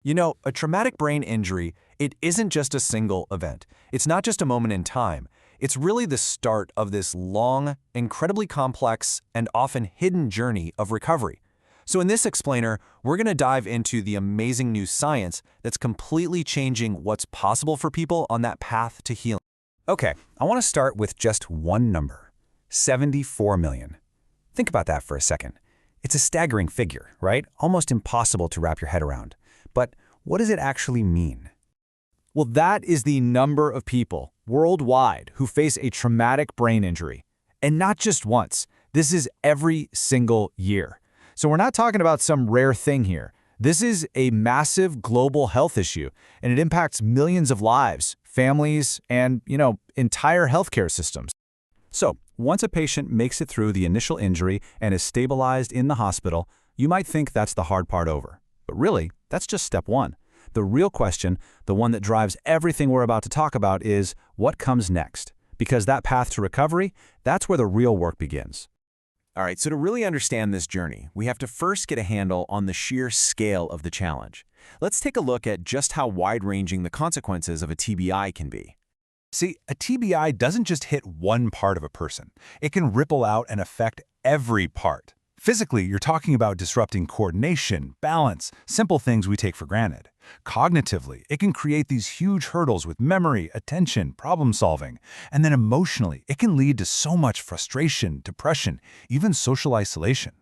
You know, a traumatic brain injury, it isn't just a single event. It's not just a moment in time. It's really the start of this long, incredibly complex, and often hidden journey of recovery. So in this explainer, we're going to dive into the amazing new science that's completely changing what's possible for people on that path to healing. Okay, I want to start with just one number, 74 million. Think about that for a second. It's a staggering figure, right? Almost impossible to wrap your head around. But what does it actually mean? Well, that is the number of people worldwide who face a traumatic brain injury. And not just once. This is every single year. So we're not talking about some rare thing here. This is a massive global health issue, and it impacts millions of lives, families, and, entire healthcare systems. So, once a patient makes it through the initial injury and is stabilized in the hospital, you might think that's the hard part over. But really, that's just step one. The real question, the one that drives everything we're about to talk about, is what comes next? Because that path to recovery, that's where the real work begins. All right, so to really understand this journey, we have to first get a handle on the sheer scale of the challenge. Let's take a look at just how wide-ranging the consequences of a TBI can be. See, a TBI doesn't just hit one part of a person. It can ripple out and affect every part. Physically, you're talking about disrupting coordination, balance, simple things we take for granted. Cognitively, it can create these huge hurdles with memory, attention, problem solving. And then emotionally, it can lead to so much frustration, depression, even social isolation.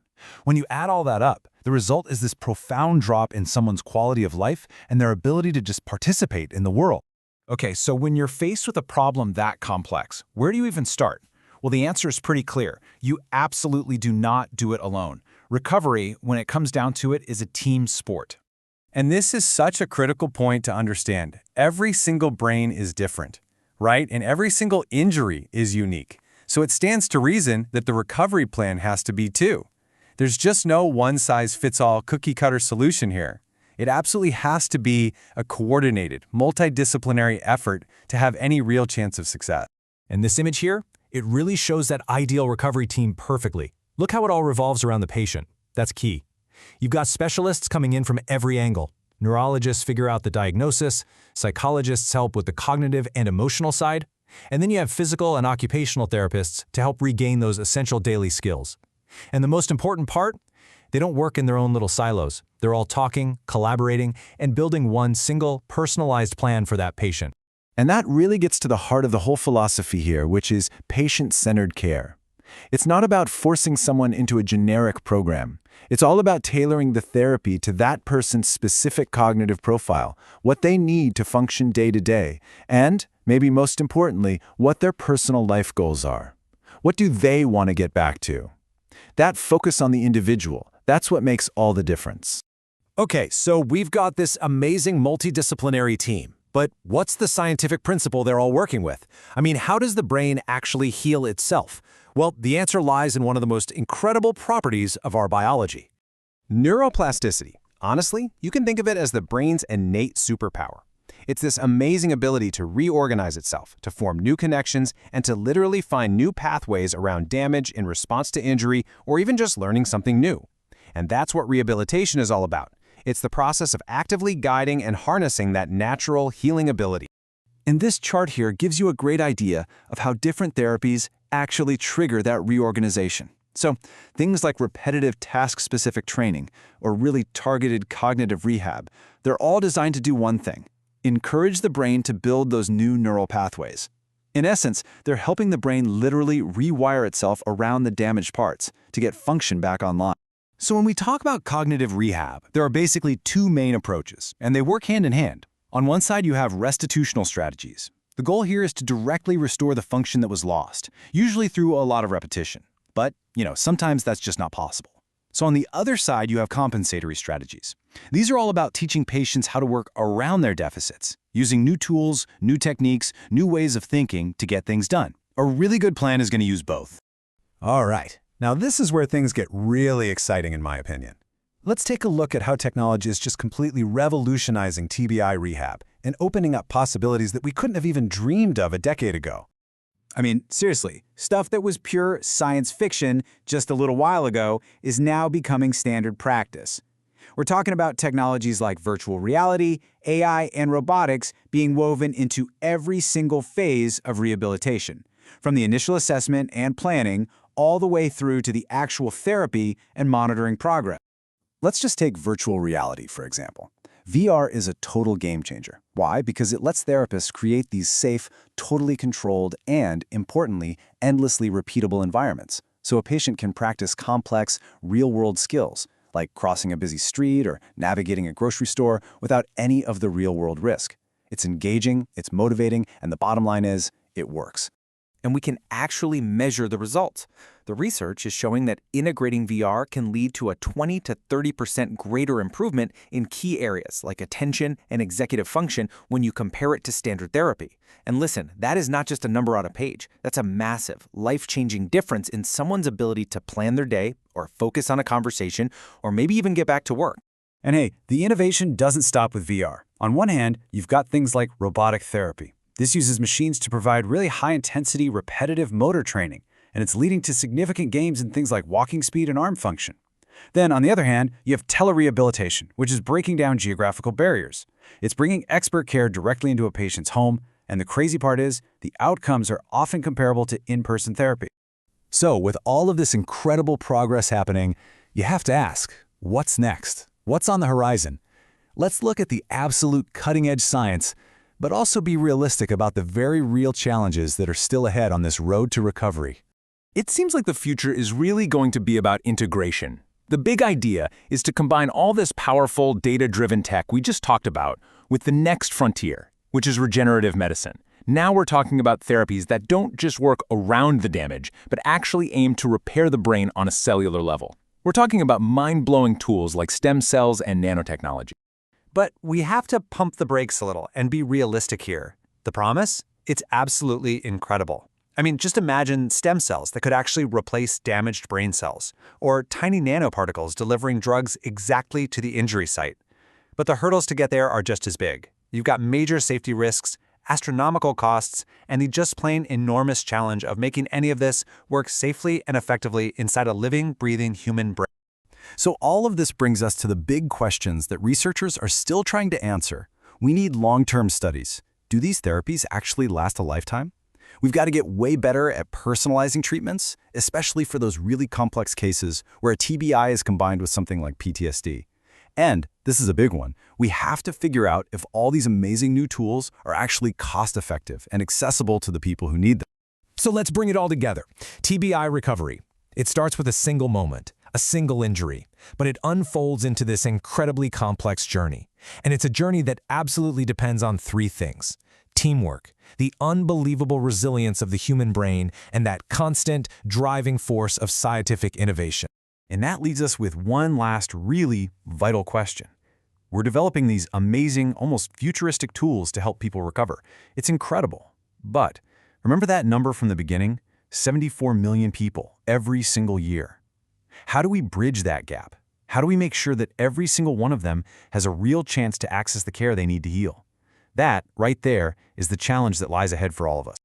When you add all that up, the result is this profound drop in someone's quality of life and their ability to just participate in the world. Okay, so when you're faced with a problem that complex, where do you even start? Well, the answer is pretty clear. You absolutely do not do it alone. Recovery, when it comes down to it, is a team sport. And this is such a critical point to understand. Every single brain is different, right? And every single injury is unique. So it stands to reason that the recovery plan has to be too. There's just no one-size-fits-all cookie-cutter solution here. It absolutely has to be a coordinated, multidisciplinary effort to have any real chance of success. And this image here, it really shows that ideal recovery team perfectly. Look how it all revolves around the patient. That's key. You've got specialists coming in from every angle. Neurologists figure out the diagnosis, psychologists help with the cognitive and emotional side, and then you have physical and occupational therapists to help regain those essential daily skills. And the most important part, they don't work in their own little silos. They're all talking, collaborating, and building one single, personalized plan for that patient. And that really gets to the heart of the whole philosophy here, which is patient-centered care. It's not about forcing someone into a generic program. It's all about tailoring the therapy to that person's specific cognitive profile, what they need to function day to day, and, maybe most importantly, what their personal life goals are. What do they want to get back to? That focus on the individual, that's what makes all the difference. Okay, so we've got this amazing multidisciplinary team. But what's the scientific principle they're all working with? I mean, how does the brain actually heal itself? Well, the answer lies in one of the most incredible properties of our biology. Neuroplasticity. Honestly, you can think of it as the brain's innate superpower. It's this amazing ability to reorganize itself, to form new connections, and to literally find new pathways around damage in response to injury or even just learning something new. And that's what rehabilitation is all about. It's the process of actively guiding and harnessing that natural healing ability. And this chart here gives you a great idea of how different therapies actually trigger that reorganization. So things like repetitive task-specific training or really targeted cognitive rehab, they're all designed to do one thing: encourage the brain to build those new neural pathways. In essence, they're helping the brain literally rewire itself around the damaged parts to get function back online. So when we talk about cognitive rehab, there are basically two main approaches, and they work hand in hand. On one side, you have restitutional strategies. The goal here is to directly restore the function that was lost, usually through a lot of repetition. But, sometimes that's just not possible. So on the other side, you have compensatory strategies. These are all about teaching patients how to work around their deficits, using new tools, new techniques, new ways of thinking to get things done. A really good plan is going to use both. All right. Now this is where things get really exciting in my opinion. Let's take a look at how technology is just completely revolutionizing TBI rehab and opening up possibilities that we couldn't have even dreamed of a decade ago. I mean, seriously, stuff that was pure science fiction just a little while ago is now becoming standard practice. We're talking about technologies like virtual reality, AI, and robotics being woven into every single phase of rehabilitation, from the initial assessment and planning all the way through to the actual therapy and monitoring progress. Let's just take virtual reality, for example. VR is a total game changer. Why? Because it lets therapists create these safe, totally controlled, and, importantly, endlessly repeatable environments, so a patient can practice complex, real-world skills, like crossing a busy street or navigating a grocery store without any of the real-world risk. It's engaging, it's motivating, and the bottom line is, it works. And we can actually measure the results. The research is showing that integrating VR can lead to a 20 to 30% greater improvement in key areas like attention and executive function when you compare it to standard therapy. And listen, that is not just a number on a page. That's a massive, life-changing difference in someone's ability to plan their day or focus on a conversation or maybe even get back to work. And hey, the innovation doesn't stop with VR. On one hand, you've got things like robotic therapy. This uses machines to provide really high-intensity, repetitive motor training, and it's leading to significant gains in things like walking speed and arm function. Then, on the other hand, you have telerehabilitation, which is breaking down geographical barriers. It's bringing expert care directly into a patient's home, and the crazy part is, the outcomes are often comparable to in-person therapy. So, with all of this incredible progress happening, you have to ask, what's next? What's on the horizon? Let's look at the absolute cutting-edge science, but also be realistic about the very real challenges that are still ahead on this road to recovery. It seems like the future is really going to be about integration. The big idea is to combine all this powerful, data-driven tech we just talked about with the next frontier, which is regenerative medicine. Now we're talking about therapies that don't just work around the damage, but actually aim to repair the brain on a cellular level. We're talking about mind-blowing tools like stem cells and nanotechnology. But we have to pump the brakes a little and be realistic here. The promise? It's absolutely incredible. I mean, just imagine stem cells that could actually replace damaged brain cells, or tiny nanoparticles delivering drugs exactly to the injury site. But the hurdles to get there are just as big. You've got major safety risks, astronomical costs, and the just plain enormous challenge of making any of this work safely and effectively inside a living, breathing human brain. So all of this brings us to the big questions that researchers are still trying to answer. We need long-term studies. Do these therapies actually last a lifetime? We've got to get way better at personalizing treatments, especially for those really complex cases where a TBI is combined with something like PTSD. And, this is a big one, we have to figure out if all these amazing new tools are actually cost-effective and accessible to the people who need them. So let's bring it all together. TBI recovery. It starts with a single moment, a single injury, but it unfolds into this incredibly complex journey. And it's a journey that absolutely depends on three things: teamwork, the unbelievable resilience of the human brain, and that constant driving force of scientific innovation. And that leads us with one last really vital question. We're developing these amazing, almost futuristic tools to help people recover. It's incredible. But remember that number from the beginning? 74 million people every single year. How do we bridge that gap? How do we make sure that every single one of them has a real chance to access the care they need to heal? That, right there, is the challenge that lies ahead for all of us.